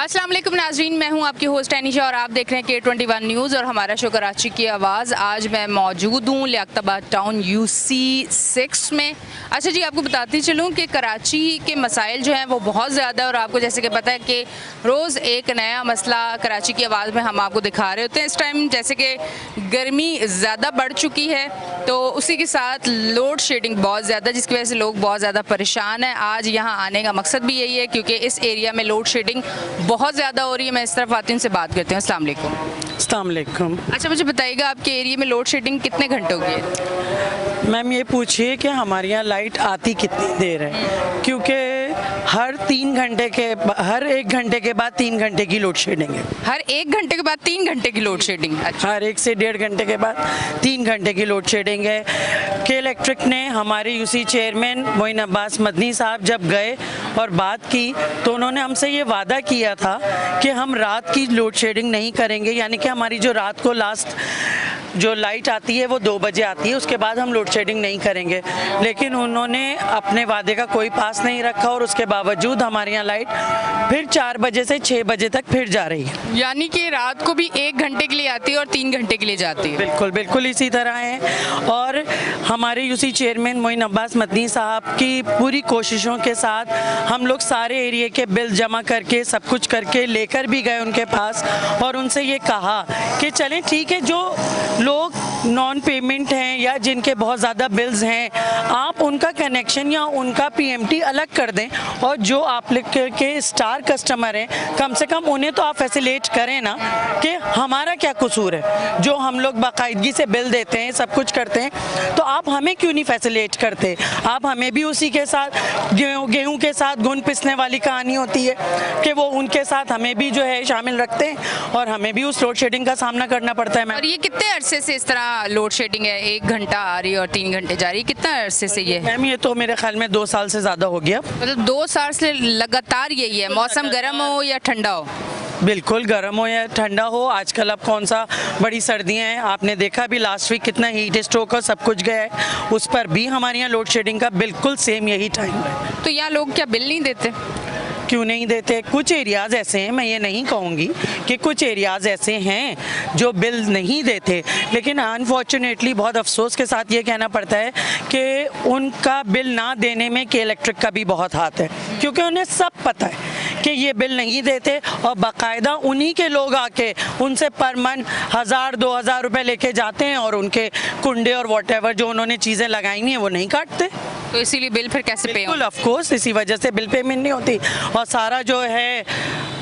अस्सलाम वालेकुम नाज़रीन, मैं हूं आपकी होस्ट एनिशा और आप देख रहे हैं K21 न्यूज़ और हमारा शो कराची की आवाज़। आज मैं मौजूद हूं लियाकताबाद टाउन UC 6 में। अच्छा जी, आपको बताती चलूं कि कराची के मसाइल जो हैं वो बहुत ज़्यादा है और आपको जैसे कि पता है कि रोज़ एक नया मसला कराची की आवाज़ में हम आपको दिखा रहे होते हैं। इस टाइम जैसे कि गर्मी ज़्यादा बढ़ चुकी है तो उसी के साथ लोड शेडिंग बहुत ज़्यादा, जिसकी वजह से लोग बहुत ज़्यादा परेशान हैं। आज यहाँ आने का मकसद भी यही है क्योंकि इस एरिया में लोड शेडिंग बहुत ज़्यादा हो रही है। मैं इस तरफ आती हूँ, उनसे बात करते हैं। अस्सलाम वालेकुम। अस्सलाम वालेकुम। अच्छा, मुझे बताइएगा आपके एरिया में लोड शेडिंग कितने घंटे हो गई? मैम ये पूछिए कि हमारे यहाँ लाइट आती कितनी देर है, क्योंकि हर 1 घंटे के बाद 3 घंटे की लोड शेडिंग है। हर 1 घंटे के बाद 3 घंटे की लोड शेडिंग? अच्छा। हर 1 से 1.5 घंटे के बाद 3 घंटे की लोड शेडिंग है। के इलेक्ट्रिक ने हमारे UC चेयरमैन मोइन अब्बास मदनी साहब जब गए और बात की तो उन्होंने हमसे ये वादा किया था कि हम रात की लोड शेडिंग नहीं करेंगे, यानी कि हमारी जो रात को लास्ट जो लाइट आती है वो 2 बजे आती है, उसके बाद हम लोड शेडिंग नहीं करेंगे। लेकिन उन्होंने अपने वादे का कोई पास नहीं रखा और उसके बावजूद हमारे यहाँ लाइट फिर 4 बजे से 6 बजे तक फिर जा रही है। यानी कि रात को भी 1 घंटे के लिए आती है और 3 घंटे के लिए जाती है? बिल्कुल बिल्कुल इसी तरह है। और हमारे UC चेयरमैन मोइन अब्बास मदनी साहब की पूरी कोशिशों के साथ हम लोग सारे एरिया के बिल जमा करके सब कुछ करके लेकर भी गए उनके पास और उनसे ये कहा कि चलें ठीक है, जो लोग नॉन पेमेंट हैं या जिनके बहुत ज़्यादा बिल्स हैं आप उनका कनेक्शन या उनका PMT अलग कर दें, और जो आप के स्टार कस्टमर हैं कम से कम उन्हें तो आप फैसिलेट करें ना कि हमारा क्या कसूर है। जो हम लोग बाकायदगी से बिल देते हैं, सब कुछ करते हैं, तो आप हमें क्यों नहीं फैसिलेट करते? आप हमें भी उसी के साथ गेहूँ के साथ घुन पिसने वाली कहानी होती है कि वो उनके साथ हमें भी जो है शामिल रखते हैं और हमें भी उस लोड शेडिंग का सामना करना पड़ता है। और ये कितने अरसे से इस तरह लोड शेडिंग है? 1 घंटा आ रही है और 3 घंटे जा रही है, कितना अरसे से ये? मैम ये तो मेरे ख्याल में 2 साल से ज़्यादा हो गया। मतलब 2 साल से लगातार यही है, मौसम गर्म हो या ठंडा हो? बिल्कुल, गर्म हो या ठंडा हो। आजकल अब कौन सा बड़ी सर्दियां हैं, आपने देखा भी लास्ट वीक कितना हीट स्ट्रोक और सब कुछ गया है, उस पर भी हमारे यहाँ लोड शेडिंग का बिल्कुल सेम यही टाइम है। तो यहाँ लोग क्या बिल नहीं देते? क्यों नहीं देते? कुछ एरियाज़ ऐसे हैं, मैं ये नहीं कहूँगी कि कुछ एरियाज़ ऐसे हैं जो बिल नहीं देते, लेकिन अनफॉर्चुनेटली बहुत अफसोस के साथ ये कहना पड़ता है कि उनका बिल ना देने में के इलेक्ट्रिक का भी बहुत हाथ है, क्योंकि उन्हें सब पता है कि ये बिल नहीं देते और बाकायदा उन्हीं के लोग आके उनसे पर मंथ 1000-2000 रुपये लेके जाते हैं और उनके कुंडे और वॉटेवर जो उन्होंने चीज़ें लगाई हैं वो नहीं काटते। तो इसीलिए बिल फिर कैसे पे? बिल्कुल ऑफ कोर्स इसी वजह से बिल पेमेंट नहीं होती और सारा जो है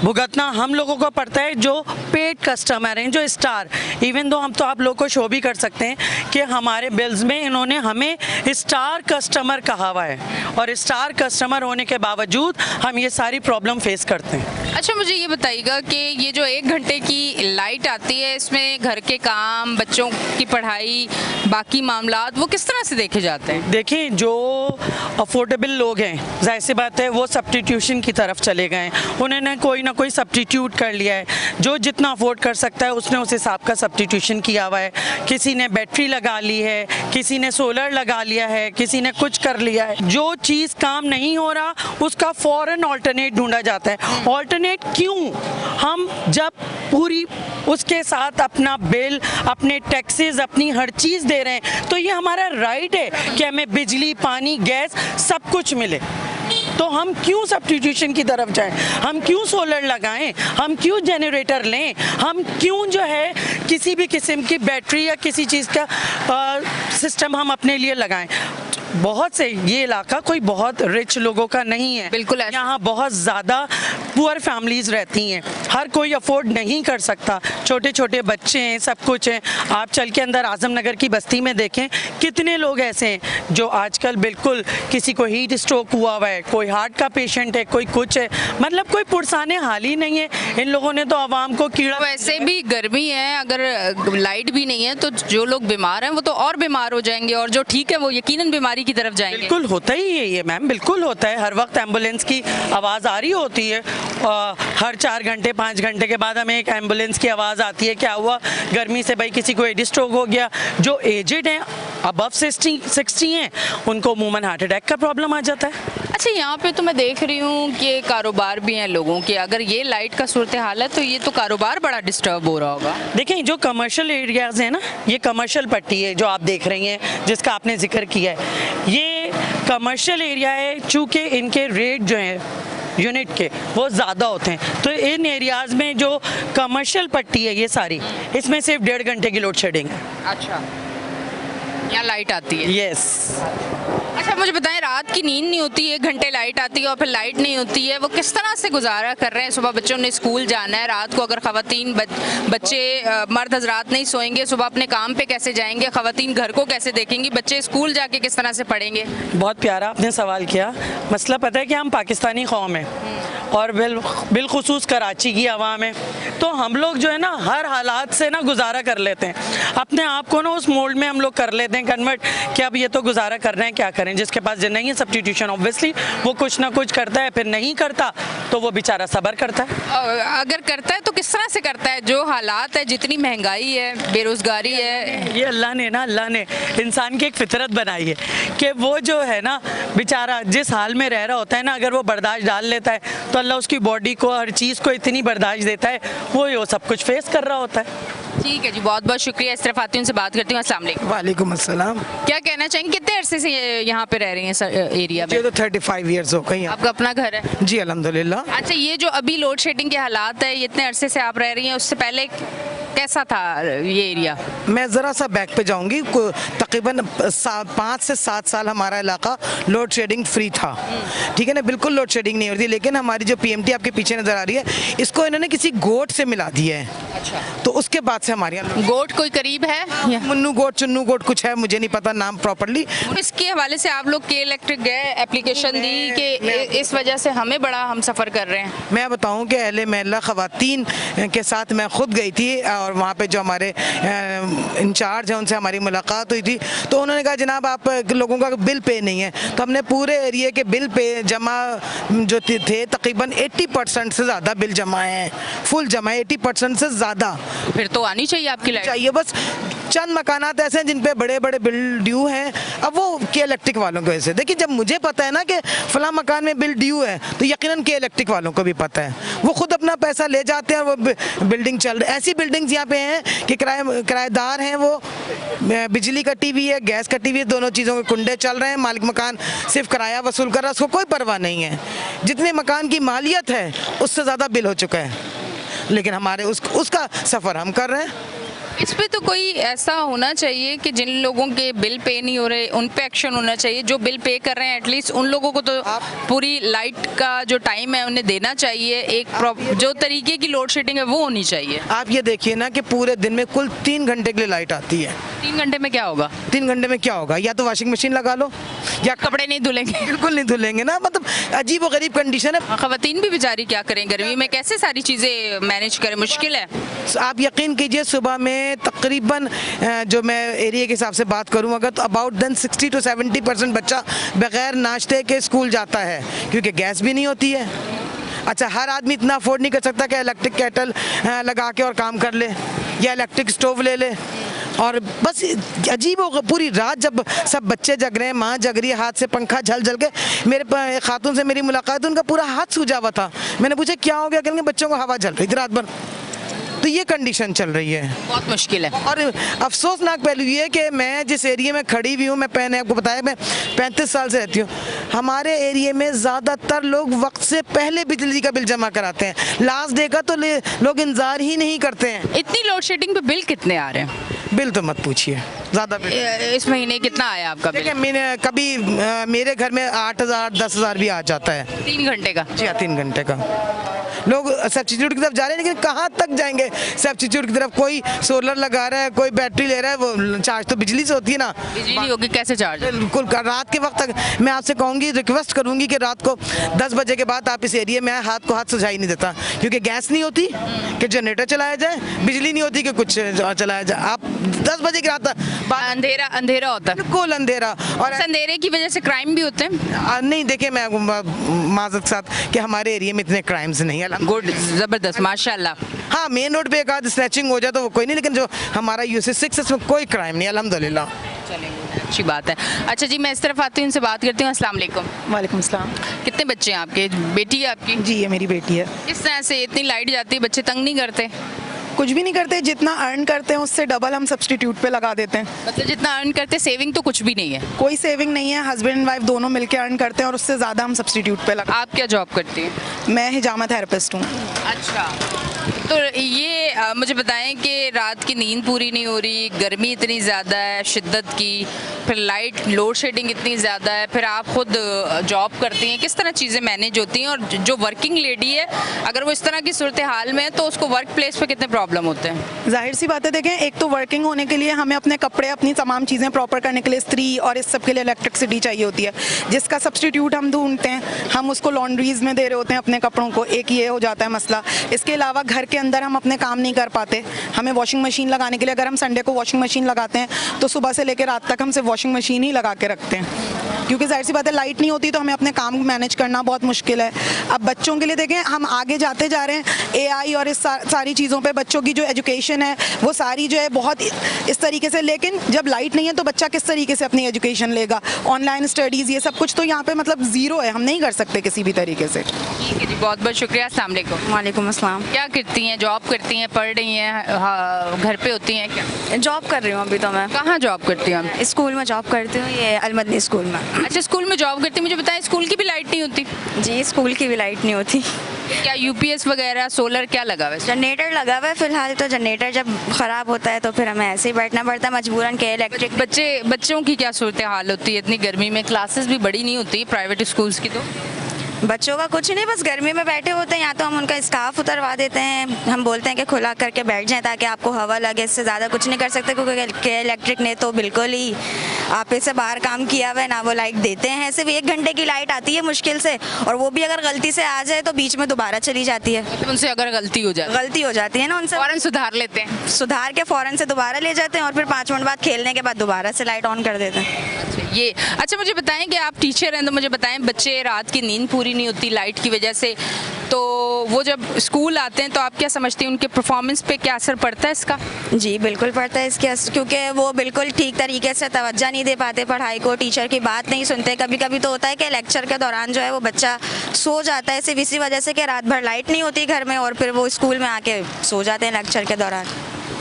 भुगतना हम लोगों को पड़ता है जो पेड कस्टमर हैं, जो स्टार। इवन दो हम तो आप लोगों को शो भी कर सकते हैं कि हमारे बिल्स में इन्होंने हमें स्टार कस्टमर कहा हुआ है और स्टार कस्टमर होने के बावजूद हम ये सारी प्रॉब्लम फेस करते हैं। अच्छा, मुझे ये बताइएगा कि ये जो 1 घंटे की लाइट आती है इसमें घर के काम, बच्चों की पढ़ाई, बाकी मामलात वो किस तरह से देखे जाते हैं? देखिए, जो अफोर्डेबल लोग हैं जाहिर सी बात है वो सब्स्टिट्यूशन की तरफ चले गए हैं, उन्होंने कोई ना कोई सब्स्टिट्यूट कर लिया है। जो जितना अफोर्ड कर सकता है उसने उस हिसाब का सब्स्टिट्यूशन किया हुआ है। किसी ने बैटरी लगा ली है, किसी ने सोलर लगा लिया है, किसी ने कुछ कर लिया है। जो चीज़ काम नहीं हो रहा उसका फ़ौरन ऑल्टरनेट ढूंढा जाता है। ऑल्टरनेट क्यों? हम जब पूरी उसके साथ अपना बिल, अपने टैक्सेस, अपनी हर चीज़ दे रहे हैं तो ये हमारा राइट है कि हमें बिजली, पानी, गैस सब कुछ मिले। तो हम क्यों सब्स्टिट्यूशन की तरफ जाएं? हम क्यों सोलर लगाएं? हम क्यों जनरेटर लें? हम क्यों जो है किसी भी किस्म की बैटरी या किसी चीज़ का सिस्टम हम अपने लिए लगाएं? बहुत से ये इलाका कोई बहुत रिच लोगों का नहीं है, बिल्कुल। यहाँ बहुत ज़्यादा पुअर फैमिलीज़ रहती हैं, हर कोई अफोर्ड नहीं कर सकता। छोटे छोटे बच्चे हैं, सब कुछ हैं। आप चल के अंदर आजम नगर की बस्ती में देखें कितने लोग ऐसे हैं जो आजकल बिल्कुल किसी को हीट स्ट्रोक हुआ है, कोई हार्ट का पेशेंट है, कोई कुछ है, मतलब कोई पुरसाने हाल ही नहीं है। इन लोगों ने तो आवाम को कीड़ा। वैसे भी गर्मी है, अगर लाइट भी नहीं है तो जो लोग बीमार हैं वो तो और बीमार हो जाएंगे और जो ठीक है वो यकीनन बीमारी की तरफ जाएंगे। बिल्कुल होता ही है ये मैम, बिल्कुल होता है। हर वक्त एम्बुलेंस की आवाज़ आ रही होती है, हर 4 घंटे 5 घंटे के बाद हमें एक एम्बुलेंस की आवाज़ आती है, क्या हुआ गर्मी से, भाई किसी को हेड स्ट्रोक हो गया। जो एजेड हैं, अबव 60 हैं, उनको अमूमन हार्ट अटैक का प्रॉब्लम आ जाता है। अच्छा, यहाँ पे तो मैं देख रही हूँ कि कारोबार भी हैं लोगों के। अगर ये लाइट का सूरत हाल है तो ये तो कारोबार बड़ा डिस्टर्ब हो रहा होगा। देखिए, जो कमर्शियल एरियाज़ हैं ना, ये कमर्शियल पट्टी है जो आप देख रही हैं, जिसका आपने जिक्र किया है, ये कमर्शियल एरिया है। चूँकि इनके रेट जो हैं यूनिट के वो ज़्यादा होते हैं, तो इन एरियाज़ में जो कमर्शियल पट्टी है ये सारी, इसमें सिर्फ 1.5 घंटे की लोड शेडिंग है। अच्छा, यहाँ लाइट आती है। यस। अच्छा, मुझे बताएं, रात की नींद नहीं होती, 1 घंटे लाइट आती है और फिर लाइट नहीं होती है, वो किस तरह से गुजारा कर रहे हैं? सुबह बच्चों ने स्कूल जाना है, रात को अगर ख़वातीन बच्चे मर्द हजरात नहीं सोएंगे, सुबह अपने काम पे कैसे जाएंगे? ख़वातीन घर को कैसे देखेंगी? बच्चे स्कूल जाके किस तरह से पढ़ेंगे? बहुत प्यारा आपने सवाल किया। मसला पता है कि हम पाकिस्तानी कौम है और बिलखुसूस कराची की आवाम है, तो हम लोग जो है ना हर हालात से ना गुजारा कर लेते हैं अपने आप को ना, उस मोल्ड में हम लोग कर लेते हैं कन्वर्ट कि अब ये तो गुजारा कर रहे हैं, क्या करें। जिसके पास जो नहीं है सब्स्टिट्यूशन, ऑब्वियसली वो कुछ ना कुछ करता है, फिर नहीं करता तो वो बेचारा सब्र करता है। अगर करता है तो किस तरह से करता है? जो हालात है, जितनी महंगाई है, बेरोजगारी है, ये अल्लाह ने इंसान की एक फितरत बनाई है कि वो जो है ना बेचारा जिस हाल में रह रहा होता है ना, अगर वो बर्दाश्त डाल लेता है तो अल्लाह उसकी बॉडी को, हर चीज़ को इतनी बर्दाश्त देता है, वो सब कुछ फेस कर रहा होता है। ठीक है जी, बहुत बहुत शुक्रिया। इस तरफ आती हूँ, उनसे बात करती हूँ। अस्सलाम वालेकुम। वालेकुम अस्सलाम। क्या कहना चाहेंगे, कितने अरसे से यहाँ पे रह रही हैं एरिया में? मुझे तो 35 इयर्स हो गई हैं। आपका अपना घर है? जी अल्हम्दुलिल्लाह। अच्छा, ये जो अभी लोड शेडिंग के हालात है, ये इतने अरसे से आप रह रही हैं, उससे पहले कैसा था ये एरिया? मैं ज़रा सा बैक पे जाऊंगी। तकरीबन 5 से 7 साल हमारा इलाका लोड शेडिंग फ्री था, ठीक है ना, बिल्कुल लोड शेडिंग नहीं होती। लेकिन हमारी जो PMT आपके पीछे नज़र आ रही है, इसको इन्होंने किसी गोट से मिला दिया है। अच्छा, तो उसके बाद से हमारे यहाँ गोट कोई करीब है? मुन्नू गोट, चुन्नू गोट कुछ है, मुझे नहीं पता नाम प्रॉपरली। इसके हवाले से आप लोग के इलेक्ट्रिक गए, एप्लीकेशन दी कि इस वजह से हमें बड़ा हम सफ़र कर रहे हैं? मैं बताऊं कि अहले महल्ला ख़वातीन के साथ मैं खुद गई थी और वहाँ पे जो हमारे इंचार्ज हैं उनसे हमारी मुलाकात हुई थी, तो उन्होंने कहा जनाब आप लोगों का बिल पे नहीं है। तो हमने पूरे एरिया के बिल पे जमा जो थे तकरीबन 80% से ज़्यादा बिल जमा हैं, फुल जमा है 80% से ज़्यादा। फिर तो आनी चाहिए आपकी लाइट। चाहिए, बस चंद मकानात ऐसे हैं जिन पे बड़े बड़े बिल ड्यू हैं। अब वो के इलेक्ट्रिक वालों को ऐसे देखिए, जब मुझे पता है ना कि फला मकान में बिल ड्यू है तो यकीनन के इलेक्ट्रिक वालों को भी पता है, वो खुद अपना पैसा ले जाते हैं और वो बिल्डिंग चल रही है। ऐसी बिल्डिंग्स यहाँ पे हैं कि किराएदार हैं, वो बिजली कटी हुई है, गैस कटी हुई है, दोनों चीज़ों के कुंडे चल रहे हैं, मालिक मकान सिर्फ किराया वसूल कर रहा है, उसको कोई परवाह नहीं है। जितने मकान की मालियत है उससे ज़्यादा बिल हो चुका है, लेकिन हमारे उसका सफ़र हम कर रहे हैं। इस पे तो कोई ऐसा होना चाहिए कि जिन लोगों के बिल पे नहीं हो रहे उन पे एक्शन होना चाहिए। जो बिल पे कर रहे हैं एटलीस्ट उन लोगों को तो पूरी लाइट का जो टाइम है उन्हें देना चाहिए। एक जो तरीके की लोड शेडिंग है वो होनी चाहिए। आप ये देखिए ना कि पूरे दिन में कुल 3 घंटे के लिए लाइट आती है। 3 घंटे में क्या होगा? 3 घंटे में क्या होगा? या तो वॉशिंग मशीन लगा लो या कपड़े नहीं धुलेंगे। बिल्कुल नहीं धुलेंगे ना, मतलब अजीब व गरीब कंडीशन है। खवातीन भी बेचारी क्या करें गर्मी में, कैसे सारी चीज़ें मैनेज करें, मुश्किल है। आप यकीन कीजिए सुबह में तकरीबन जो मैं एरिया के हिसाब से बात करूँ अगर, तो अबाउट देन 60 to 70% बच्चा बगैर नाश्ते के स्कूल जाता है, क्योंकि गैस भी नहीं होती है। अच्छा, हर आदमी इतना अफोर्ड नहीं कर सकता कि इलेक्ट्रिक केटल लगा के और काम कर ले या इलेक्ट्रिक स्टोव ले ले। और बस अजीब होगा, पूरी रात जब सब बच्चे जग रहे हैं, माँ जग रही है, हाथ से पंखा झल के। मेरे खातून से मेरी मुलाकात, उनका पूरा हाथ सूजा हुआ था। मैंने पूछा क्या हो गया? कहेंगे बच्चों को हवा जल रही थी रात भर। तो ये कंडीशन चल रही है, बहुत मुश्किल है। और अफसोसनाक पहलू ये है कि मैं जिस एरिया में खड़ी हुई हूँ, मैंने आपको बताया मैं 35 साल से रहती हूँ, हमारे एरिया में ज़्यादातर लोग वक्त से पहले बिजली का बिल जमा कराते हैं। लास्ट डे का तो लोग इंतजार ही नहीं करते हैं। इतनी लोड शेडिंग पे बिल कितने आ रहे हैं? बिल तो मत पूछिए, ज़्यादा बिल। इस महीने कितना आया आपका बिल? देखिए मैंने कभी मेरे घर में 8,000 10,000 भी आ जाता है 3 घंटे का। जी हाँ, 3 घंटे का। लोग सब्स्टिट्यूट की तरफ जा रहे हैं, लेकिन कहाँ तक जाएंगे सब्स्टिट्यूट की तरफ? कोई सोलर लगा रहा है, कोई बैटरी ले रहा है, वो चार्ज तो बिजली से होती है ना। बिजली नहीं होगी कैसे चार्ज? बिल्कुल। रात के वक्त तक मैं आपसे कहूँगी, रिक्वेस्ट करूँगी कि रात को 10 बजे के बाद आप इस एरिया में आए। हाथ को हाथ सुझाई नहीं देता, क्योंकि गैस नहीं होती कि जनरेटर चलाया जाए, बिजली नहीं होती कि कुछ चलाया जाए। आप 10 बजे की रात अंधेरा होता है, बिल्कुल अंधेरा। और अंधेरे की वजह से क्राइम भी होते हैं। नहीं, देखिए मैं माजरत साथ कि हमारे एरिया में इतने क्राइम्स नहीं है। गुड, जबरदस्त, माशाल्लाह। हाँ, मेन रोड पे एक आध स्नैचिंग हो जाए तो वो कोई नहीं, लेकिन जो हमारा UC6 इसमें कोई क्राइम नहीं, अल्हम्दुलिल्लाह। चलेंगे। अच्छी बात है। अच्छा जी, मैं इस तरफ आती हूँ, इनसे बात करती हूँ। अस्सलाम वालेकुम। वालेकुम सलाम। कितने बच्चे हैं आपके? बेटी है आपकी? जी ये मेरी बेटी है। किस तरह से इतनी लाइट जाती है, बच्चे तंग नहीं करते? कुछ भी नहीं करते, जितना अर्न करते हैं उससे डबल हम सब्सटीट्यूट पे लगा देते हैं। मतलब जितना अर्न करते, सेविंग तो कुछ भी नहीं है? कोई सेविंग नहीं है, हस्बैंड एंड वाइफ दोनों मिलके अर्न करते हैं और उससे ज़्यादा हम सब्सटीट्यूट पे लगा। आप क्या जॉब करती हैं? मैं हिजामा थेरेपिस्ट हूँ। अच्छा, तो ये मुझे बताएं कि रात की नींद पूरी नहीं हो रही, गर्मी इतनी ज़्यादा है शिद्दत की, फिर लाइट लोड शेडिंग इतनी ज़्यादा है, फिर आप खुद जॉब करती हैं, किस तरह चीज़ें मैनेज होती हैं? और जो वर्किंग लेडी है अगर वो इस तरह की सूरत हाल में है तो उसको वर्क प्लेस पर कितने प्रॉब्लम होते हैं? जाहिर सी बात है, देखें, एक तो वर्किंग होने के लिए हमें अपने कपड़े, अपनी तमाम चीज़ें प्रॉपर करने के लिए इस्त्री और इस सब के लिए इलेक्ट्रिसिटी चाहिए होती है, जिसका सब्सटीट्यूट हम ढूंढते हैं। हम उसको लॉन्ड्रीज में दे रहे होते हैं अपने कपड़ों को, एक ये हो जाता है मसला। इसके अलावा घर के अंदर हम अपने काम नहीं कर पाते, हमें वॉशिंग मशीन लगाने के लिए, अगर हम संडे को वॉशिंग मशीन लगाते हैं तो सुबह से लेकर रात तक हम सिर्फ वॉशिंग मशीन ही लगा के रखते हैं, क्योंकि जाहिर सी बात है लाइट नहीं होती तो हमें अपने काम मैनेज करना बहुत मुश्किल है। अब बच्चों के लिए देखें, हम आगे जाते जा रहे हैं एआई और इस सारी चीज़ों पे, बच्चों की जो एजुकेशन है वो सारी जो है बहुत इस तरीके से, लेकिन जब लाइट नहीं है तो बच्चा किस तरीके से अपनी एजुकेशन लेगा? ऑनलाइन स्टडीज़ ये सब कुछ तो यहाँ पे मतलब ज़ीरो है, हम नहीं कर सकते किसी भी तरीके से। ठीक है जी, बहुत बहुत शुक्रिया। अस्सलाम वालेकुम। वालेकुम अस्सलाम। क्या करती हैं? जॉब करती हैं, पढ़ रही हैं, हाँ, घर पे होती हैं क्या? जॉब कर रही हूँ अभी तो मैं। कहाँ जॉब करती हैं आप? स्कूल में जॉब करती हूँ, ये अलमदनी स्कूल में। अच्छा, स्कूल में जॉब करती हैं। मुझे बताएं, स्कूल की भी लाइट नहीं होती? जी, स्कूल की भी लाइट नहीं होती। क्या यूपीएस वगैरह सोलर क्या लगा हुआ है? जनरेटर लगा हुआ है फिलहाल, तो जनरेटर जब ख़राब होता है तो फिर हमें ऐसे ही बैठना पड़ता है मजबूरन के। इलेक्ट्रिक बच्चों की क्या सूरत हाल होती है इतनी गर्मी में? क्लासेस भी बड़ी नहीं होती प्राइवेट स्कूल्स की? तो बच्चों का कुछ नहीं, बस गर्मी में बैठे होते हैं, या तो हम उनका स्कार्फ उतरवा देते हैं, हम बोलते हैं कि खुला करके बैठ जाएं ताकि आपको हवा लगे, इससे ज़्यादा कुछ नहीं कर सकते, क्योंकि इलेक्ट्रिक ने तो बिल्कुल ही आप से बाहर काम किया हुआ है ना, वो लाइट देते हैं। सिर्फ 1 घंटे की लाइट आती है मुश्किल से, और वो भी अगर गलती से आ जाए तो बीच में दोबारा चली जाती है। मतलब उनसे अगर गलती हो जाती है ना, उनसे फौरन सुधार लेते हैं, सुधार के फ़ौरन से दोबारा ले जाते हैं और फिर 5 मिनट बाद खेलने के बाद दोबारा से लाइट ऑन कर देते हैं। ये। अच्छा, मुझे बताएं कि आप टीचर हैं तो मुझे बताएं, बच्चे रात की नींद पूरी नहीं होती लाइट की वजह से, तो वो जब स्कूल आते हैं तो आप क्या समझती हैं उनके परफॉर्मेंस पे क्या असर पड़ता है इसका? जी बिल्कुल पड़ता है इसके, क्योंकि वो बिल्कुल ठीक तरीके से तवज्जो नहीं दे पाते पढ़ाई को, टीचर की बात नहीं सुनते। कभी कभी तो होता है कि लेक्चर के दौरान जो है वो बच्चा सो जाता है, सिर्फ इसी वजह से कि रात भर लाइट नहीं होती घर में, और फिर वो स्कूल में आके सो जाते हैं लेक्चर के दौरान।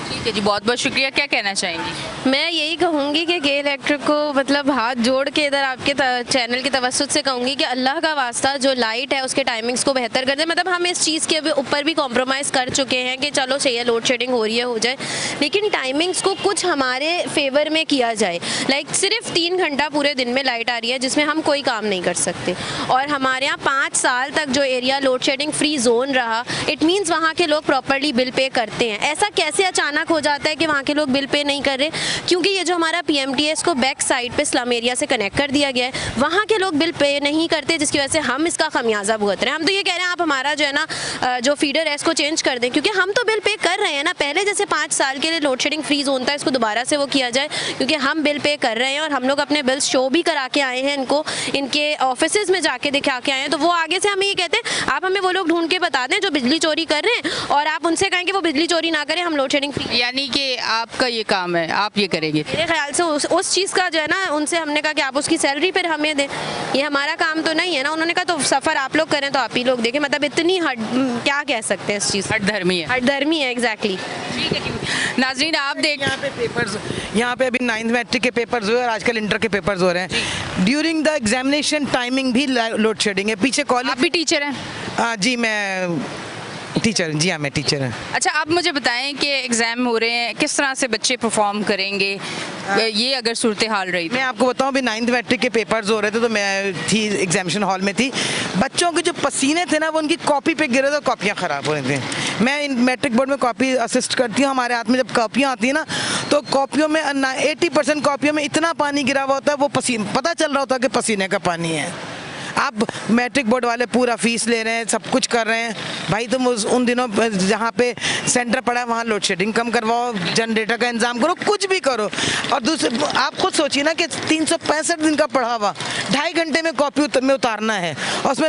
ठीक है जी, बहुत बहुत शुक्रिया। क्या कहना चाहेंगी? मैं यही कहूँगी कि के इलेक्ट्रिक को मतलब हाथ जोड़ के इधर आपके चैनल की तवज्जुह से कहूँगी कि अल्लाह का वास्ता जो लाइट है उसके टाइमिंग्स को बेहतर कर दे। मतलब हम इस चीज़ के ऊपर भी कॉम्प्रोमाइज़ कर चुके हैं कि चलो चाहिए लोड शेडिंग हो रही है हो जाए, लेकिन टाइमिंग्स को कुछ हमारे फेवर में किया जाए। लाइक सिर्फ 3 घंटा पूरे दिन में लाइट आ रही है जिसमें हम कोई काम नहीं कर सकते, और हमारे यहाँ 5 साल तक जो area load shedding free zone रहा, इट मीन्स वहाँ के लोग प्रॉपरली बिल पे करते हैं। ऐसा कैसे अचानक हो जाता है कि वहाँ के लोग बिल पे नहीं कर रहे? क्योंकि ये जो हमारा PMTS को बैक साइड पे स्लम एरिया से कनेक्ट कर दिया गया है, वहाँ के लोग बिल पे नहीं करते, जिसकी वजह से हम इसका खमियाजा भुगत रहे हैं। हम तो ये कह रहे हैं आप हमारा जो है ना जो फीडर है इसको चेंज कर दें, क्योंकि हम तो बिल पे कर रहे हैं ना। पहले जैसे 5 साल के लिए लोड शेडिंग फ्री जोन था, इसको दोबारा से वो किया जाए, क्योंकि हम बिल पे कर रहे हैं और हम लोग अपने बिल्स शो भी करा के आए हैं, इनको इनके ऑफिस में जाके दिखा के आए हैं। तो वो आगे से हमें ये कहते हैं आप हमें वो लोग ढूंढ के बता दें जो बिजली चोरी कर रहे हैं, और आप उनसे कहें कि वो बिजली चोरी ना करें, हम लोड शेडिंग फ्री। यानी कि आपका ये काम है, आप ये करेंगे? मेरे ख्याल से उस चीज़ का जो है ना, उनसे हमने कहा कि आप उसकी सैलरी फिर हमें दें, ये हमारा काम तो नहीं है ना। उन्होंने कहा तो सफ़र आप लोग करें तो आप ही लोग देखें। मतलब इतनी क्या कह सकते हैं इस चीज़, हठधर्मी है। हठधर्मी है, एग्जैक्टली। ठीक है जी, नाजरीन आप देख यहाँ पे पेपर्स, यहाँ पे अभी 9th मैट्रिक के पेपर्स हुए और आजकल इंटर के पेपर्स हो रहे हैं। ड्यूरिंग द एग्जामिनेशन टाइमिंग भी लोड शेडिंग है। पीछे आप कॉलेज भी टीचर हैं? जी मैं टीचर, जी हाँ मैं टीचर हूँ। अच्छा, आप मुझे बताएं कि एग्ज़ाम हो रहे हैं, किस तरह से बच्चे परफॉर्म करेंगे ये अगर सूरत हाल रही तो? मैं आपको बताऊं, अभी 9th मैट्रिक के पेपर्स हो रहे थे तो मैं थी एग्जामिनेशन हॉल में थी। बच्चों के जो पसीने थे ना वो उनकी कॉपी पे गिरे तो कॉपियाँ ख़राब हो रही थी। मैं मैट्रिक बोर्ड में कॉपी असिस्ट करती हूँ। हमारे हाथ में जब कॉपियाँ आती हैं ना तो कॉपियों में 80% कॉपियों में इतना पानी गिरा हुआ होता है, वो पसीना पता चल रहा होता है कि पसीने का पानी है। आप मैट्रिक बोर्ड वाले पूरा फीस ले रहे हैं, सब कुछ कर रहे हैं। भाई तुम उन दिनों जहाँ पे सेंटर पड़ा है वहाँ लोड शेडिंग कम करवाओ, जनरेटर का इंतजाम करो, कुछ भी करो। और दूसरे आप खुद सोचिए ना कि 365 दिन का पढ़ा हुआ 2.5 घंटे में कॉपी में उतारना है और उसमें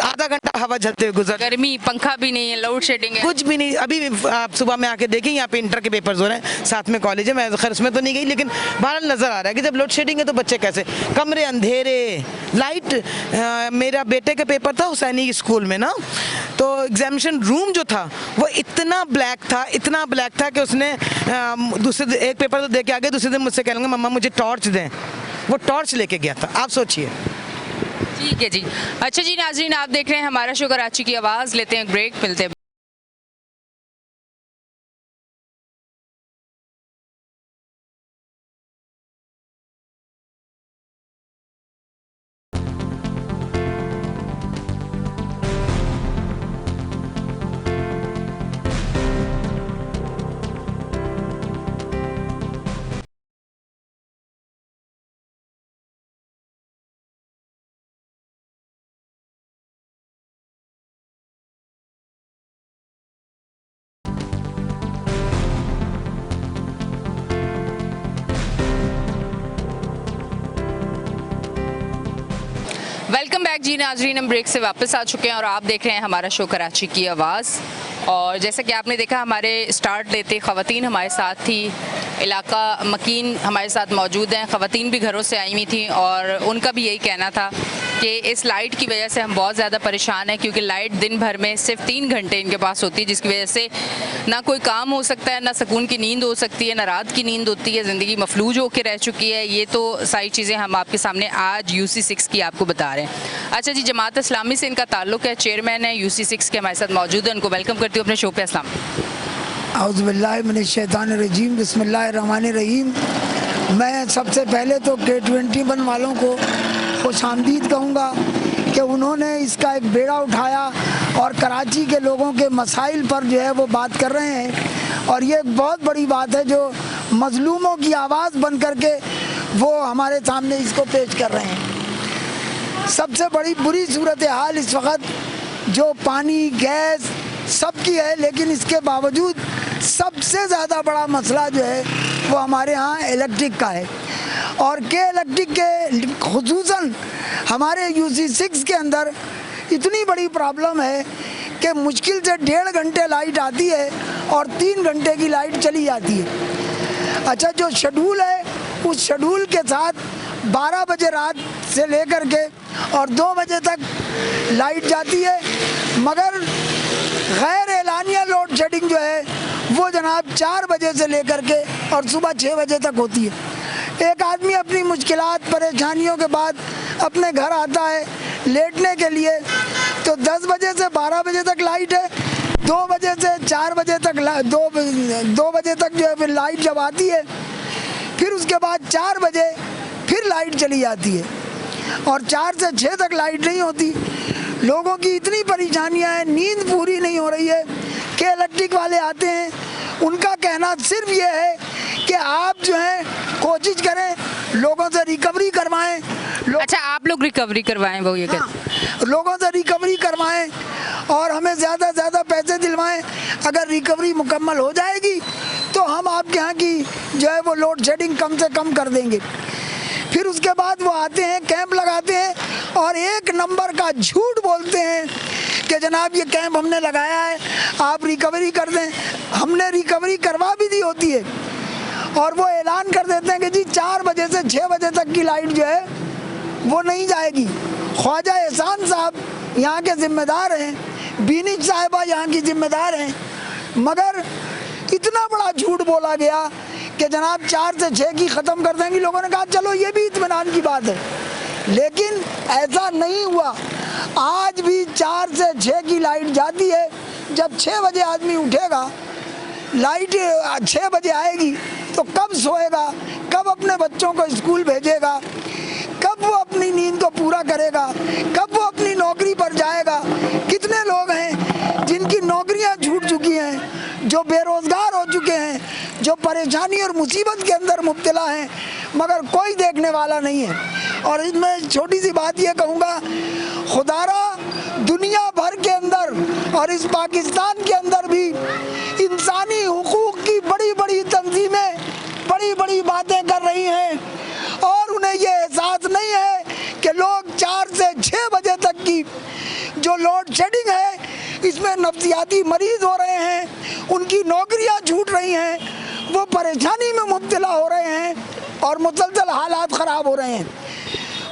आधा घंटा हवा झलते हुए गुजर, गर्मी, पंखा भी नहीं है, लोड शेडिंग है, कुछ भी नहीं। अभी आप सुबह में आके देखें, यहाँ पे इंटर के पेपर्स हो रहे हैं, साथ में कॉलेज है, मैं खैर उसमें तो नहीं गई, लेकिन बाहर नजर आ रहा है कि जब लोड शेडिंग है तो बच्चे कैसे, कमरे अंधेरे, लाइट। मेरा बेटे का पेपर था हुसैनी स्कूल में ना, तो एग्जामिनेशन रूम जो था वो इतना ब्लैक था कि उसने दूसरे एक पेपर तो दे के आ गए, दूसरे दिन मुझसे कह लूँगा मम्मा मुझे टॉर्च दें, वो टॉर्च लेके गया था। आप सोचिए। ठीक है जी। अच्छा जी नाज़रीन, आप देख रहे हैं हमारा शो कराची की आवाज़, लेते हैं ब्रेक, मिलते हैं। वेलकम बैक जी नाजरीन, हम ब्रेक से वापस आ चुके हैं और आप देख रहे हैं हमारा शो कराची की आवाज़। और जैसा कि आपने देखा, हमारे स्टार्ट लेते ख़वातीन हमारे साथ थी, इलाका मकीन हमारे साथ मौजूद हैं। ख़वातीन भी घरों से आई हुई थी और उनका भी यही कहना था कि इस लाइट की वजह से हम बहुत ज़्यादा परेशान हैं, क्योंकि लाइट दिन भर में सिर्फ 3 घंटे इनके पास होती है, जिसकी वजह से ना कोई काम हो सकता है, ना सुकून की नींद हो सकती है, ना रात की नींद होती है, ज़िंदगी मफलूज होकर रह चुकी है। ये तो सारी चीज़ें हम आपके सामने आज UC6 की आपको बता रहे हैं। अच्छा जी, जमात इस्लामी से इनका ताल्लुक़ है, चेयरमैन है UC6 के, हमारे साथ मौजूद है, उनको वेलकम करती हूँ अपने शो पे। अस्सलाम। औज़ुबिल्लाहि मिनश्शैतानिर्रजीम, बिस्मिल्लाहिर्रहमानिर्रहीम। मैं सबसे पहले तो K21 वालों को खुशामदीद कहूँगा कि उन्होंने इसका एक बेड़ा उठाया और कराची के लोगों के मसाइल पर जो है वो बात कर रहे हैं, और ये बहुत बड़ी बात है जो मजलूमों की आवाज़ बन करके वो हमारे सामने इसको पेश कर रहे हैं। सबसे बड़ी बुरी सूरत हाल इस वक्त जो पानी, गैस सबकी है, लेकिन इसके बावजूद सबसे ज़्यादा बड़ा मसला जो है वो हमारे यहाँ इलेक्ट्रिक का है। और के इलेक्ट्रिक के खुसूसन हमारे UC6 के अंदर इतनी बड़ी प्रॉब्लम है कि मुश्किल से 1.5 घंटे लाइट आती है और 3 घंटे की लाइट चली जाती है। अच्छा, जो शेड्यूल है उस शेड्यूल के साथ 12 बजे रात से लेकर के और 2 बजे तक लाइट जाती है, मगर गैर एलानिया लोड शेडिंग जो है वो जनाब 4 बजे से लेकर के और सुबह 6 बजे तक होती है। एक आदमी अपनी मुश्किलात, परेशानियों के बाद अपने घर आता है लेटने के लिए, तो 10 बजे से 12 बजे तक लाइट है, 2 बजे से 4 बजे तक 2 बजे तक जो है फिर लाइट जब आती है, फिर उसके बाद 4 बजे फिर लाइट चली जाती है और 4 से 6 तक लाइट नहीं होती। लोगों की इतनी परेशानियां हैं, नींद पूरी नहीं हो रही है कि इलेक्ट्रिक वाले आते हैं, उनका कहना सिर्फ ये है कि आप जो है कोशिश करें, लोगों से रिकवरी करवाएं। अच्छा, आप लोग रिकवरी करवाएं, वो ये कहते हाँ, लोगों से रिकवरी करवाएं और हमें ज़्यादा से ज़्यादा पैसे दिलवाएं। अगर रिकवरी मुकम्मल हो जाएगी तो हम आपके यहाँ की जो है वो लोड शेडिंग कम से कम कर देंगे। फिर उसके बाद वो आते हैं, कैंप लगाते हैं और 1 नंबर का झूठ बोलते हैं कि जनाब ये कैंप हमने लगाया है, आप रिकवरी कर दें। हमने रिकवरी करवा भी दी होती है और वो ऐलान कर देते हैं कि जी 4 बजे से 6 बजे तक की लाइट जो है वो नहीं जाएगी। ख्वाजा एहसान साहब यहाँ के ज़िम्मेदार हैं, बीनिज साहिबा यहाँ की ज़िम्मेदार हैं, मगर इतना बड़ा झूठ बोला गया कि जनाब 4 से 6 की ख़त्म कर देंगी। लोगों ने कहा चलो ये भी इत्मीनान की बात है, लेकिन ऐसा नहीं हुआ। आज भी 4 से 6 की लाइट जाती है। जब 6 बजे आदमी उठेगा, लाइट 6 बजे आएगी तो कब सोएगा, कब अपने बच्चों को स्कूल भेजेगा, कब वो अपनी नींद को पूरा करेगा, कब वो अपनी नौकरी पर जाएगा। कितने लोग हैं जिनकी नौकरियां छूट चुकी हैं, जो बेरोजगार हो चुके हैं, जो परेशानी और मुसीबत के अंदर मुब्तला हैं, मगर कोई देखने वाला नहीं है। और इसमें छोटी सी बात ये कहूँगा, खुदारा दुनिया भर के अंदर और इस पाकिस्तान के अंदर भी इंसानी हुकूक की बड़ी बड़ी तंजीमें बड़ी बड़ी बातें कर रही हैं और उन्हें ये एहसास नहीं है कि लोग 4 से 6 बजे तक की जो लोड शेडिंग है इसमें नफ्सियाती मरीज हो रहे हैं, उनकी नौकरियां छूट रही हैं, वो परेशानी में मुब्तला हो रहे हैं और मुसलसल हालात ख़राब हो रहे हैं।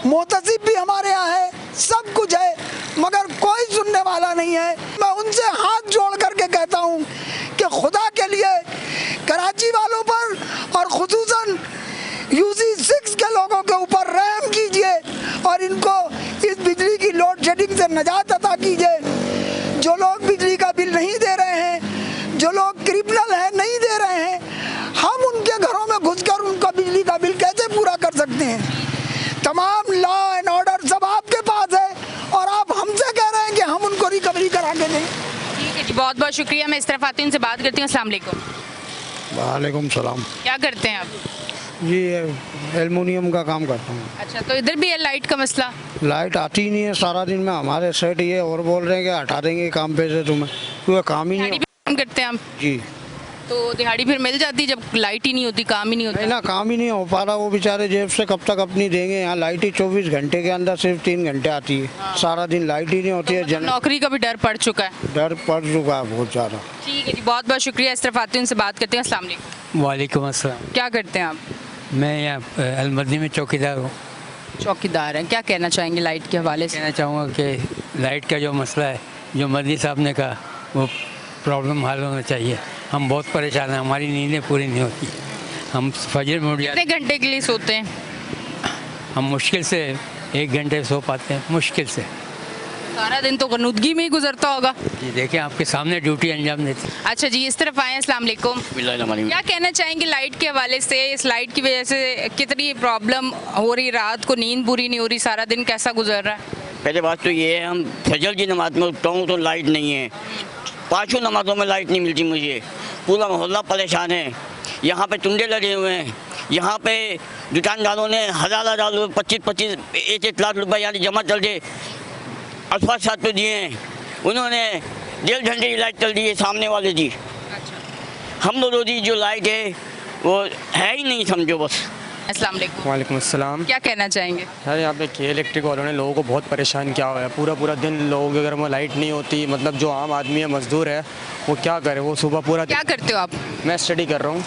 मोतसिब भी हमारे यहाँ है, सब कुछ है, मगर कोई सुनने वाला नहीं है। मैं उनसे हाथ जोड़ करके कहता हूँ कि खुदा के लिए कराची वालों पर और खुसूसन UC6 के लोगों के ऊपर रहम कीजिए और इनको इस बिजली की लोड शेडिंग से निजात अता कीजिए। जो लोग बिजली का बिल नहीं दे रहे हैं, जो लोग क्रिमिनल हैं नहीं दे रहे हैं, हम उनके घरों में घुसकर उनका बिजली का बिल कैसे पूरा कर सकते हैं? तमाम लॉ एंड ऑर्डर सब आपके पास है और आप हमसे कह रहे हैं कि हम उनको रिकवरी करा के दें। ठीक है जी, बहुत बहुत शुक्रिया। मैं इस तरफ आती हूँ, उनसे बात करती हूँ। अस्सलाम वालेकुम। वालेकुम सलाम क्या करते हैं आप? जी एल्युमिनियम का काम करता हूँ। अच्छा, तो इधर भी है लाइट का मसला? लाइट आती ही नहीं है सारा दिन में। हमारे सेट ये और बोल रहे हैं कि हटा देंगे काम पे से तुम्हें, क्योंकि काम ही दिहाड़ी नहीं भी काम करते हैं हम? जी तो दिहाड़ी फिर मिल जाती जब लाइट ही नहीं होती, काम ही नहीं नहीं होता? ना, काम ही नहीं हो पा रहा। वो बेचारे जेब से कब तक अपनी देंगे। यहाँ लाइट ही 24 घंटे के अंदर सिर्फ 3 घंटे आती है, सारा दिन लाइट ही नहीं होती है। मतलब नौकरी का भी डर पड़ चुका है? डर पड़ चुका है बहुत ज़्यादा। ठीक है जी, बहुत बहुत शुक्रिया। इस तरफ आती हूँ, उनसे बात करते हैं। अस्सलाम वालेकुम। वालेकुम अस्सलाम। क्या करते हैं आप? मैं यहाँ अलमदनी में चौकीदार हूँ। चौकीदार हैं। क्या कहना चाहेंगे लाइट के हवाले से? कहना चाहूँगा कि लाइट का जो मसला है, जो मर्जी साहब ने कहा, वो प्रॉब्लम हल होना चाहिए। हम बहुत परेशान हैं, हमारी नींदें पूरी नहीं होती। हम फजर में उठ जाते कितने घंटे के लिए सोते हैं? हम मुश्किल से 1 घंटे सो पाते हैं, मुश्किल से। सारा दिन तो गनुदगी में ही गुजरता होगा। जी देखिए, आपके सामने ड्यूटी अंजाम देती। अच्छा जी, इस तरफ आए। अस्सलाम वालेकुम। क्या कहना चाहेंगे लाइट के हवाले से? इस लाइट की वजह से कितनी प्रॉब्लम हो रही, रात को नींद पूरी नहीं हो रही, सारा दिन कैसा गुजर रहा है? पहले बात तो ये है, हम फजर की नमाज में उठता हूँ तो लाइट नहीं है। 5 नमाज़ों में लाइट नहीं मिलती मुझे। पूरा मोहल्ला परेशान है। यहाँ पे चुंडे लगे हुए हैं। यहाँ पे दुकानदारों ने हज़ार 25 1 लाख रुपए यानी जमा कर दे अल्फाज पे दिए हैं। उन्होंने 1.5 घंटे की लाइट चल दी है सामने वाले जी। हम लोगों की जो लाइट है वो है ही नहीं, समझो बस। अस्सलाम वालेकुम। वालेकुम अस्सलाम। क्या कहना चाहेंगे? यार यहाँ पे के इलेक्ट्रिक वालों ने लोगों को बहुत परेशान किया हुआ है। पूरा दिन लोगों के घर में लाइट नहीं होती। मतलब जो आम आदमी है, मजदूर है, वो क्या करे? वो सुबह पूरा क्या करते हो आप? मैं स्टडी कर रहा हूँ,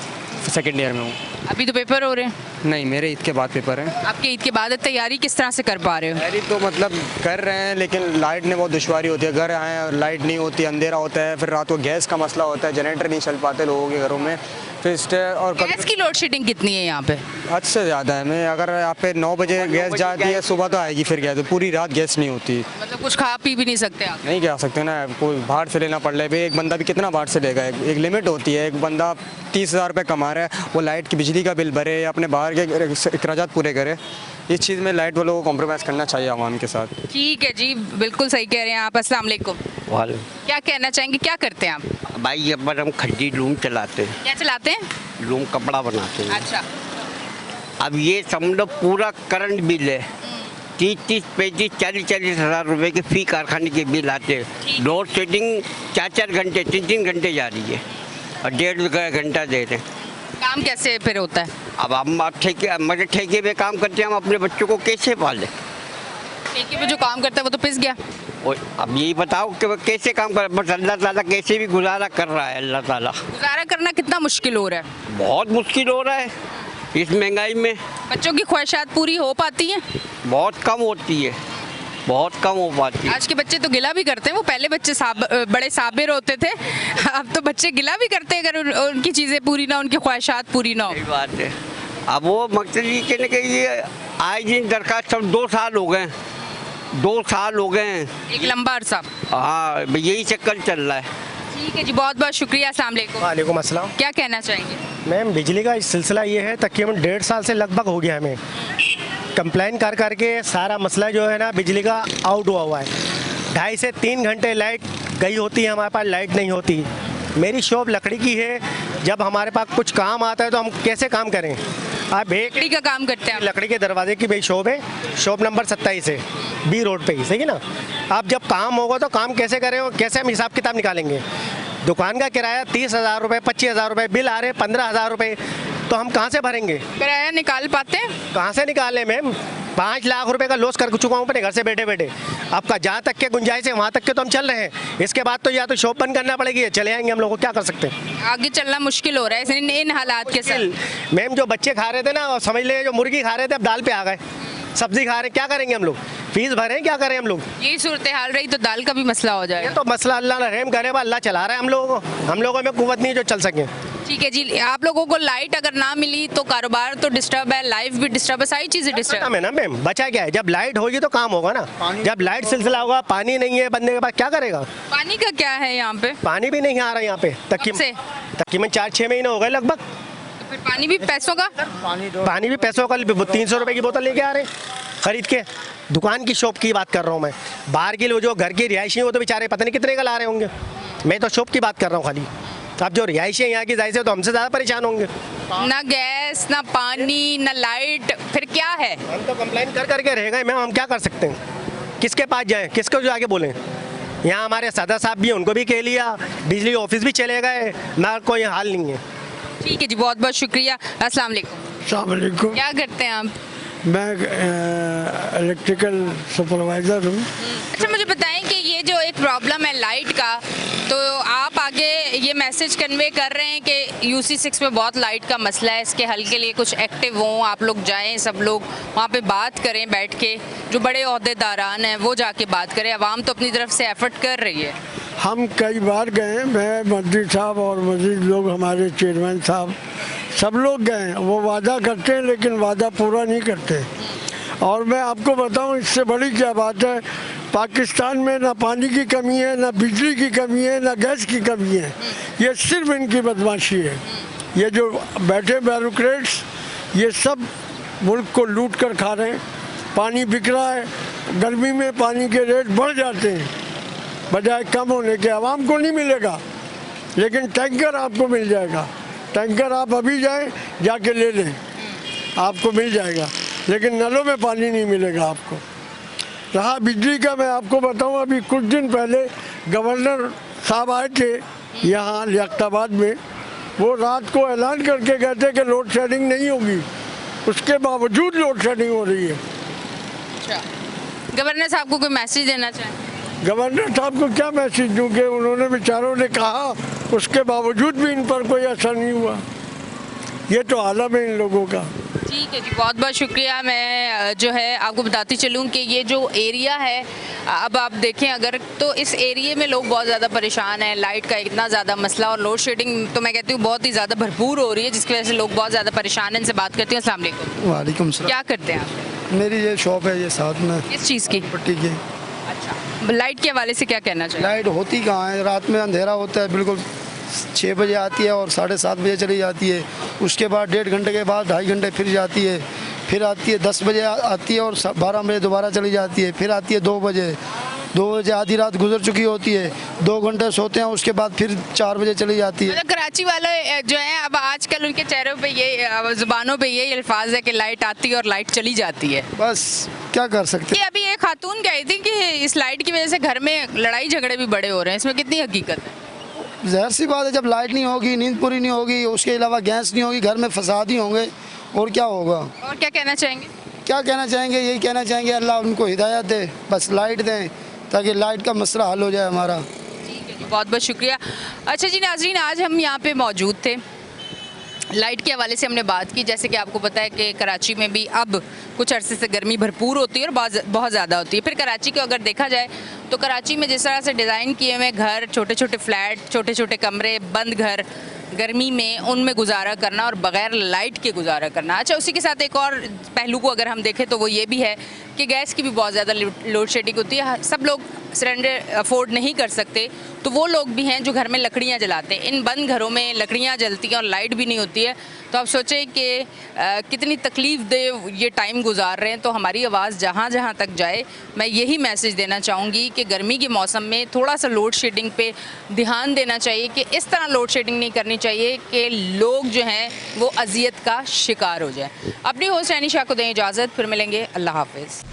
2nd ईयर में हूँ। अभी तो पेपर हो रहे हैं? नहीं, मेरे ईद के बाद पेपर हैं। आपके ईद के बाद है, तैयारी किस तरह से कर पा रहे हो? तैयारी तो मतलब कर रहे हैं, लेकिन लाइट में बहुत दुश्वारी होती है। घर आए और लाइट नहीं होती, अंधेरा होता है, फिर रात को गैस का मसला होता है, जनरेटर नहीं चल पाते लोगों के घरों में। फिर और गैस की लोड शेडिंग कितनी है यहाँ पे? हद से ज़्यादा है। मैं अगर यहाँ पे 9 बजे गैस जाती है, सुबह तो आएगी फिर गैस, तो पूरी रात गैस नहीं होती। मतलब कुछ खा पी भी नहीं सकते आप? नहीं खा सकते ना, कोई बाहर से लेना पड़ रहा है। भाई एक बंदा भी कितना बाहर से लेगा? एक लिमिट होती है। एक बंदा 30,000 रुपये कमा रहा है, वो लाइट की बिजली का बिल भरे, अपने बाहर के अखराजात पूरे करे। इस चीज़ में लाइट वालों को कॉम्प्रोमाइज़ करना चाहिए आवाम के साथ। ठीक है जी, बिल्कुल सही कह रहे हैं आप। अस्सलाम वालेकुम। क्या कहना चाहेंगे, क्या करते हैं आप? भाई ये पर हम खड्डी लूम चलाते हैं। क्या चलाते हैं? लूम कपड़ा बनाते हैं। अच्छा। अब ये समझो पूरा करंट बिल है। 30 35 40 हज़ार रुपए के फी कारखाने के बिल आते हैं। लोड शेडिंग 4 घंटे 3 घंटे जा रही है और 1.5 घंटा दे रहे हैं। काम कैसे फिर होता है? अब हम ठेके पे काम करते हैं, हम अपने बच्चों को कैसे पालें? ठेके पे जो काम करता है वो तो पिस गया। और अब यही बताओ कि वो कैसे काम कर, बस अल्लाह ताला कैसे भी गुजारा कर रहा है। अल्लाह ताला गुजारा करना कितना मुश्किल हो रहा है? बहुत मुश्किल हो रहा है इस महंगाई में। बच्चों की ख्वाहिशात पूरी हो पाती हैं? बहुत कम होती है, बहुत कम हो पाती है। आज के बच्चे तो गिला भी करते हैं। वो पहले बच्चे बड़े साबिर होते थे, अब तो बच्चे गिला भी करते हैं अगर उनकी चीज़ें पूरी ना, उनकी ख्वाहिशात पूरी ना हो। सही बात है। अब वो मकसद ये कहने के लिए आए दिन दरखास्त, सब 2 साल हो गए, 2 साल हो गए हैं। एक लंबा अरसा। हाँ, यही चक्कर चल रहा है। ठीक है जी, बहुत बहुत शुक्रिया। अस्सलाम वालेकुम। वालेकुम अस्सलाम। क्या कहना चाहेंगे? मैम, बिजली का सिलसिला ये है, तकरीबन 1.5 साल से लगभग हो गया हमें कंप्लेन कर करके। सारा मसला जो है ना बिजली का आउट हुआ है। 2.5 से 3 घंटे लाइट गई होती है, हमारे पास लाइट नहीं होती। मेरी शॉप लकड़ी की है, जब हमारे पास कुछ काम आता है तो हम कैसे काम करें? आप एक लकड़ी का काम करते हैं आप? लकड़ी के दरवाजे की मेरी शॉप है, शॉप नंबर 27 है, बी रोड पे ही, सही है ना। आप जब काम होगा तो काम कैसे करें और कैसे हम हिसाब किताब निकालेंगे। दुकान का किराया 30,000 रुपये, 25,000 रुपये, बिल आ रहे 15,000 रुपये, तो हम कहाँ से भरेंगे? किराया निकाल पाते हैं? कहाँ से निकालें मैम? 5 लाख रुपए का लॉस कर चुका हूँ अपने घर से बैठे बैठे। आपका जहाँ तक के गुंजाइश है वहाँ तक के तो हम चल रहे हैं। इसके बाद तो या तो शॉप बंद करना पड़ेगी या चले आएंगे हम लोग, क्या कर सकते हैं। आगे चलना मुश्किल हो रहा है इन हालात के साथ। मैम जो बच्चे खा रहे थे ना, समझ ले जो मुर्गी खा रहे थे अब दाल पे आ गए, सब्जी खा रहे, क्या करेंगे हम लोग? फीस भरें, क्या करें हम लोग? यही सूरत हाल रही तो दाल का भी मसला हो जाएगा। ये तो मसला अल्लाह रहम करे, अल्लाह चला रहा है हम लोगों को, हम लोगों में कुव्वत नहीं जो चल सके। ठीक है जी, आप लोगों को लाइट अगर ना मिली तो कारोबार तो डिस्टर्ब है, लाइफ भी डिस्टर्ब है, सारी चीजें डिस्टर्ब है ना मैम। बचा क्या है? जब लाइट होगी तो काम होगा ना। जब लाइट सिलसिला होगा, पानी नहीं है बंदे के पास, क्या करेगा? पानी का क्या है यहाँ पे? पानी भी नहीं आ रहा यहाँ पे, तकरीबन 4-6 महीने हो गए लगभग। तो फिर पानी भी पैसों का? पानी भी पैसों का, 300 रुपए की बोतल लेके आ रहे हैं खरीद के। दुकान की शॉप की बात कर रहा हूँ मैं, बाहर के लोग जो घर के रिहायशी हैं वो तो बेचारे पता नहीं कितने का ला रहे होंगे। मैं तो शॉप की बात कर रहा हूँ खाली। अब जो रिहायशी है यहाँ की, जाहिर से तो हमसे ज़्यादा परेशान होंगे। ना गैस, ना पानी, ना लाइट, फिर क्या है? हम तो कंप्लेन कर करके रह गए मैम, हम क्या कर सकते हैं? किसके पास जाएं, किसको जो आगे बोलें? यहाँ हमारे सदर साहब भी, उनको भी कह लिया, बिजली ऑफिस भी चले गए, ना कोई हाल नहीं है। ठीक है जी, बहुत बहुत शुक्रिया। अस्सलाम वालेकुम। क्या करते हैं आप? मैं इलेक्ट्रिकल सुपरवाइज़र हूँ। अच्छा, मुझे बताएं कि ये जो एक प्रॉब्लम है लाइट का, तो आप आगे ये मैसेज कन्वे कर रहे हैं कि UC6 में बहुत लाइट का मसला है, इसके हल के लिए कुछ एक्टिव हों, आप लोग जाएं, सब लोग वहाँ पे बात करें बैठ के, जो बड़े ओहदेदारान हैं वो जाके बात करें। आवाम तो अपनी तरफ से एफर्ट कर रही है। हम कई बार गए, मैं मंत्री साहब और मजीद लोग, हमारे चेयरमैन साहब, सब लोग गए। वो वादा करते हैं लेकिन वादा पूरा नहीं करते। और मैं आपको बताऊं, इससे बड़ी क्या बात है, पाकिस्तान में ना पानी की कमी है, ना बिजली की कमी है, ना गैस की कमी है। ये सिर्फ इनकी बदमाशी है। ये जो बैठे ब्यूरोक्रेट्स, ये सब मुल्क को लूट कर खा रहे हैं। पानी बिक रहा है, गर्मी में पानी के रेट बढ़ जाते हैं बजाय कम होने के। आवाम को नहीं मिलेगा, लेकिन टैंकर आपको मिल जाएगा। टैंकर आप अभी जाएं, जाके ले लें, आपको मिल जाएगा, लेकिन नलों में पानी नहीं मिलेगा आपको। रहा बिजली का, मैं आपको बताऊं, अभी कुछ दिन पहले गवर्नर साहब आए थे यहाँ लियाकताबाद में। वो रात को ऐलान करके गए थे कि लोड शेडिंग नहीं होगी, उसके बावजूद लोड शेडिंग हो रही है। अच्छा, गवर्नर साहब को कोई मैसेज देना चाहें? गवर्नर साहब को क्या मैसेज दूँ कि उन्होंने बेचारों ने कहा, उसके बावजूद भी इन पर कोई असर नहीं हुआ। ये तो आलम है इन लोगों का। ठीक है जी, बहुत बहुत शुक्रिया। मैं जो है आपको बताती चलूँ कि ये जो एरिया है, अब आप देखें अगर, तो इस एरिया में लोग बहुत ज़्यादा परेशान हैं। लाइट का इतना ज़्यादा मसला और लोड शेडिंग तो मैं कहती हूँ बहुत ही ज़्यादा भरपूर हो रही है, जिसकी वजह से लोग बहुत ज़्यादा परेशान हैं। इनसे बात करती हूँ। अस्सलाम वालेकुम। वालेकुम सलाम। क्या करते हैं आप? मेरी ये शॉप है, ये साथ में। किस चीज़ की? पट्टी की। अच्छा, लाइट के हवाले से क्या कहना चाहिए? लाइट होती कहाँ है, रात में अंधेरा होता है, बिल्कुल 6 बजे आती है और 7:30 बजे चली जाती है। उसके बाद 1.5 घंटे के बाद 2.5 घंटे फिर जाती है, फिर आती है 10 बजे आती है और 12 बजे दोबारा चली जाती है, फिर आती है 2 बजे। 2 बजे आधी रात गुजर चुकी होती है, 2 घंटे सोते हैं, उसके बाद फिर 4 बजे चली जाती है। मतलब कराची वाले जो हैं, अब आजकल उनके चेहरों पे ये, जुबानों पे यही अल्फाज है कि लाइट आती है और लाइट चली जाती है। बस क्या कर सकते हैं। अभी एक खातून कही थी कि इस लाइट की वजह से घर में लड़ाई झगड़े भी बड़े हो रहे हैं, इसमें कितनी हकीकत है? ज़ाहिर सी बात है, जब लाइट नहीं होगी, नींद पूरी नहीं होगी, उसके अलावा गैस नहीं होगी, घर में फसाद ही होंगे, और क्या होगा। और क्या कहना चाहेंगे? क्या कहना चाहेंगे, यही कहना चाहेंगे अल्लाह उनको हिदायत दे, बस लाइट दें ताकि लाइट का मसला हल हो जाए हमारा। ठीक है जी, बहुत बहुत शुक्रिया। अच्छा जी नाज़रीन, आज हम यहाँ पे मौजूद थे, लाइट के हवाले से हमने बात की। जैसे कि आपको पता है कि कराची में भी अब कुछ अरसे से गर्मी भरपूर होती है और बहुत ज़्यादा होती है। फिर कराची को अगर देखा जाए तो कराची में जिस तरह से डिज़ाइन किए हुए घर, छोटे छोटे फ्लैट, छोटे छोटे कमरे, बंद घर, गर्मी में उनमें गुजारा करना और बग़ैर लाइट के गुजारा करना। अच्छा, उसी के साथ एक और पहलू को अगर हम देखें तो वो ये भी है कि गैस की भी बहुत ज़्यादा लोड शेडिंग होती है। सब लोग सिलेंडर अफोर्ड नहीं कर सकते, तो वो लोग भी हैं जो घर में लकड़ियाँ जलाते हैं। इन बंद घरों में लकड़ियाँ जलती हैं और लाइट भी नहीं होती है, तो आप सोचें कि कितनी तकलीफ़ दे ये टाइम गुजार रहे हैं। तो हमारी आवाज़ जहाँ जहाँ तक जाए, मैं यही मैसेज देना चाहूँगी कि गर्मी के मौसम में थोड़ा सा लोड शेडिंग पे ध्यान देना चाहिए, कि इस तरह लोड शेडिंग नहीं करनी चाहिए कि लोग जो हैं वो अजियत का शिकार हो जाए। अपनी होस्ट एनिशा को दें इजाज़त, फिर मिलेंगे। अल्लाह हाफिज़।